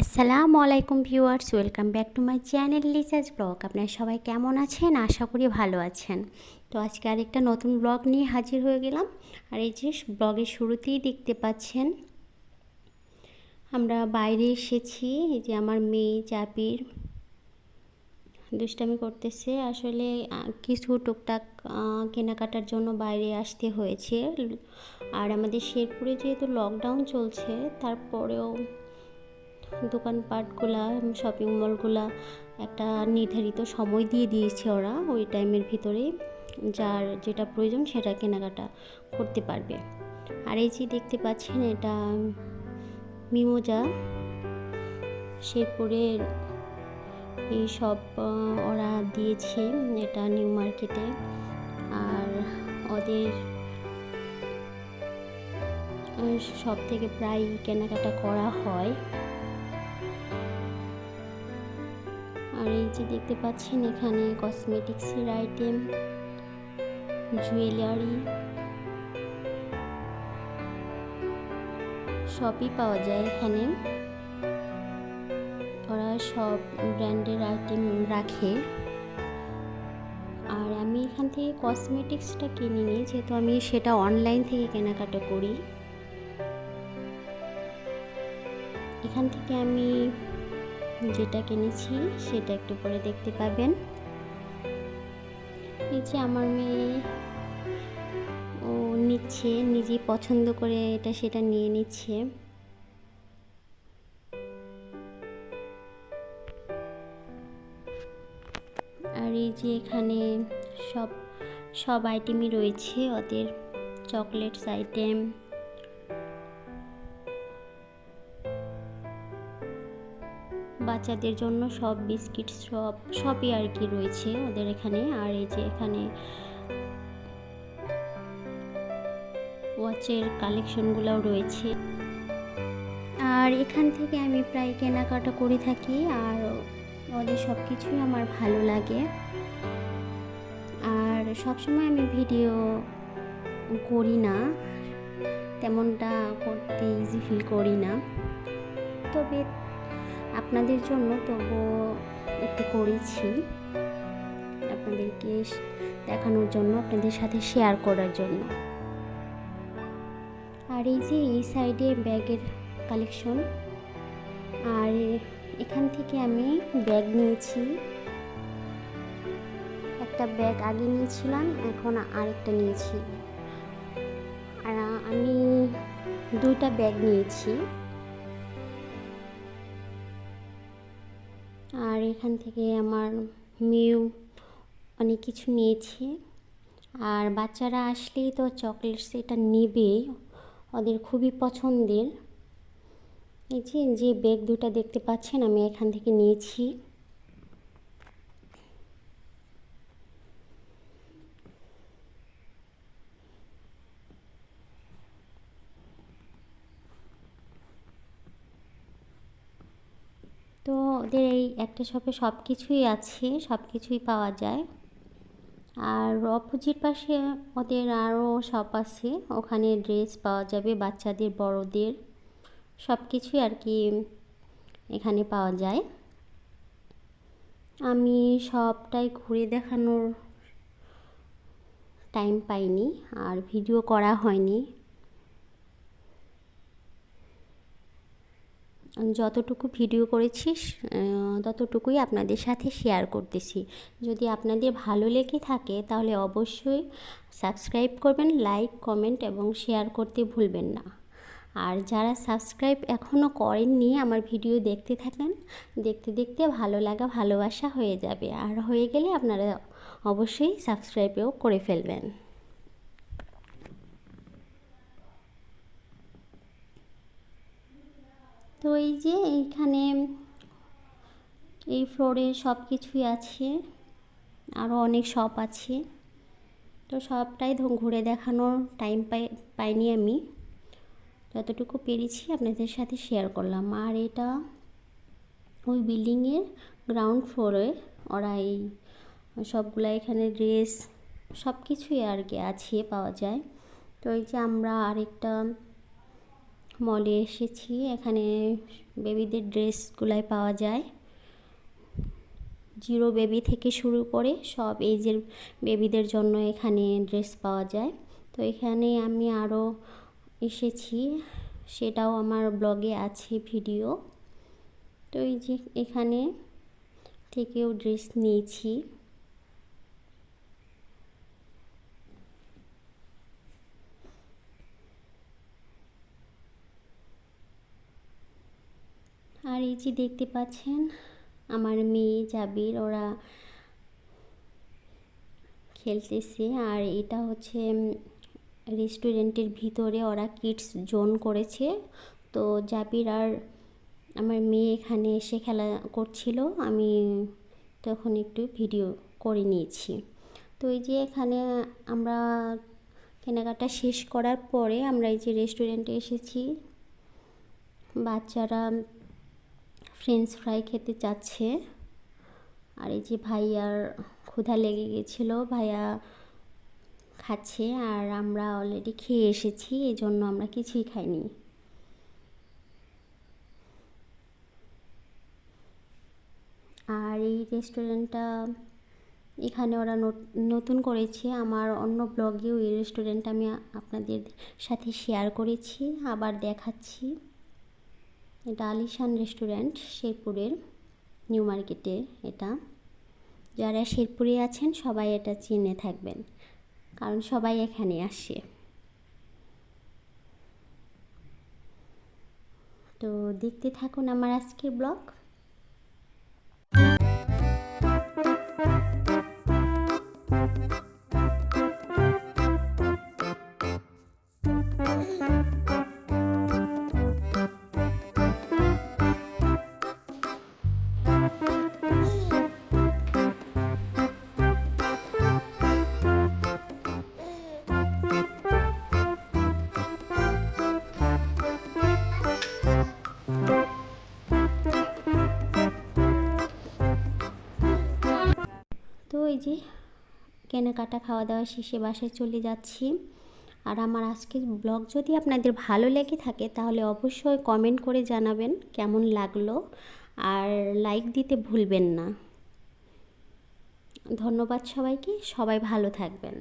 আসসালামু আলাইকুম viewers, welcome back to my channel লিসাস blog. আপনারা সবাই কেমন আছেন? আশা করি ভালো আছেন। তো আজকে আরেকটা নতুন ব্লগ নিয়ে হাজির হয়ে গেলাম। আর এই যে ব্লগের শুরুতেই দেখতে পাচ্ছেন আমরা বাইরে এসেছি। এই যে আমার মেয়ে জাবির দুষ্টামি করতেছে। আসলে কিছু টুকটাক কেনাকাটার জন্য বাইরে আসতে হয়েছে। আর আমাদের শেরপুরে যেহেতু লকডাউন চলছে, তারপরেও দোকানপাটগুলা শপিং মলগুলা একটা নির্ধারিত সময় দিয়ে দিয়েছে ওরা, ওই টাইমের ভিতরে যার যেটা প্রয়োজন সেটা কেনাকাটা করতে পারবে। আর এই যে দেখতে পাচ্ছেন এটা মিমোজা, শেরপুরের এই সব ওরা দিয়েছে, এটা নিউ মার্কেটে। আর ওদের সব থেকে প্রায় কেনাকাটা করা হয়। আর এই যে দেখতে পাচ্ছেন এখানে কসমেটিক্সের আইটেম, জুয়েলারি সবই পাওয়া যায় এখানে। ওরা সব ব্র্যান্ডের আইটেম রাখে। আর আমি এখান থেকে কসমেটিক্সটা কিনিনি, যেহেতু আমি সেটা অনলাইন থেকে কেনাকাটা করি। এখান থেকে আমি যেটা কিনেছি সেটা একটু পরে দেখতে পাবেন। এই যে আমার মেয়ে ও নিচ্ছে, নিজেই পছন্দ করে এটা সেটা নিয়ে নিচ্ছে। আর এই যে এখানে সব সব আইটেমই রয়েছে ওদের, চকলেটস আইটেম, বাচ্চাদের জন্য সব বিস্কিট সবই আর কি রয়েছে ওদের এখানে। আর এই যে এখানে ওয়াচের কালেকশনগুলোও রয়েছে। আর এখান থেকে আমি প্রায় কেনাকাটা করে থাকি, আর ওদের সব কিছুই আমার ভালো লাগে। আর সবসময় আমি ভিডিও করি না, তেমনটা করতে ইজি ফিল করি না, তবে আপনাদের জন্য তবুও একটু করেছি, আপনাদেরকে দেখানোর জন্য, আপনাদের সাথে শেয়ার করার জন্য। আর এই যে এই সাইডে ব্যাগের কালেকশন। আর এখান থেকে আমি ব্যাগ নিয়েছি, একটা ব্যাগ আগে নিয়েছিলাম, এখন আরেকটা নিয়েছি। আর আমি দুইটা ব্যাগ নিয়েছি। আর এখান থেকে আমার মেয়েও অনেক কিছু নিয়েছে। আর বাচ্চারা আসলেই তো চকলেটস এটা নেবেই, ওদের খুবই পছন্দের। এই যে ব্যাগ দুটা দেখতে পাচ্ছেন আমি এখান থেকে নিয়েছি। তো ওদের এই একটা শপে সব কিছুই আছে, সব কিছুই পাওয়া যায়। আর অপোজিট পাশে ওদের আরও শপ আছে, ওখানে ড্রেস পাওয়া যাবে বাচ্চাদের বড়দের, সব কিছুই আর কি এখানে পাওয়া যায়। আমি সবটাই ঘুরে দেখানোর টাইম পাইনি আর ভিডিও করা হয়নি। যতটুকু ভিডিও করেছি ততটুকুই আপনাদের সাথে শেয়ার করতেছি। যদি আপনাদের ভালো লেগে থাকে তাহলে অবশ্যই সাবস্ক্রাইব করবেন, লাইক, কমেন্ট এবং শেয়ার করতে ভুলবেন না। আর যারা সাবস্ক্রাইব এখনও করেননি আমার ভিডিও দেখতে থাকেন, দেখতে দেখতে ভালো লাগা ভালোবাসা হয়ে যাবে। আর হয়ে গেলে আপনারা অবশ্যই সাবস্ক্রাইবও করে ফেলবেন। তো এই যে এইখানে এই ফ্লোরে সব কিছুই আছে, আরও অনেক শপ আছে। তো সবটাই ঘুরে দেখানোর টাইম পাইনি আমি, যতটুকু পেরেছি আপনাদের সাথে শেয়ার করলাম। আর এটা ওই বিল্ডিংয়ের গ্রাউন্ড ফ্লোরে ওরা এই সবগুলা এখানে ড্রেস সব কিছুই আর কি আছে, পাওয়া যায়। তো এই যে আমরা আরেকটা মলে এসেছি। এখানে বেবিদের ড্রেসগুলাই পাওয়া যায়, 0 বেবি থেকে শুরু করে সব এজের বেবিদের জন্য এখানে ড্রেস পাওয়া যায়। তো এখানে আমি আরও এসেছি, সেটাও আমার ব্লগে আছে ভিডিও। তো এই যে এখানে থেকেও ড্রেস নিয়েছি। আর এই যে দেখতে পাচ্ছেন আমার মেয়ে জাবির, ওরা খেলতেছে। আর এটা হচ্ছে রেস্টুরেন্টের ভিতরে ওরা কিডস জোন করেছে। তো জাবির আর আমার মেয়ে এখানে এসে খেলা করছিল, আমি তখন একটু ভিডিও করে নিয়েছি। তো এই যে এখানে আমরা কেনাকাটা শেষ করার পরে আমরা এই যে রেস্টুরেন্টে এসেছি। বাচ্চারা ফ্রেঞ্চ ফ্রাই খেতে চাচ্ছে। আর এই যে ভাইয়ার ক্ষুধা লেগে গেছিলো, ভাইয়া খাচ্ছে। আর আমরা অলরেডি খেয়ে এসেছি, এই জন্য আমরা কিছুই খাইনি। আর এই রেস্টুরেন্টটা এখানে ওরা নতুন করেছে। আমার অন্য ব্লগেও এই রেস্টুরেন্ট আমি আপনাদের সাথে শেয়ার করেছি, আবার দেখাচ্ছি। এটা আলিশান রেস্টুরেন্ট, শেরপুরের নিউ মার্কেটে। এটা যারা শেরপুরে আছেন সবাই এটা চিনে থাকবেন, কারণ সবাই এখানে আসে। তো দেখতে থাকুন আমার আজকের ব্লগ। তো এই যে কেনাকাটা খাওয়া দাওয়া শেষে বাসায় চলে যাচ্ছি। আর আমার আজকের ব্লগ যদি আপনাদের ভালো লেগে থাকে তাহলে অবশ্যই কমেন্ট করে জানাবেন কেমন লাগলো, আর লাইক দিতে ভুলবেন না। ধন্যবাদ সবাইকে, সবাই ভালো থাকবেন।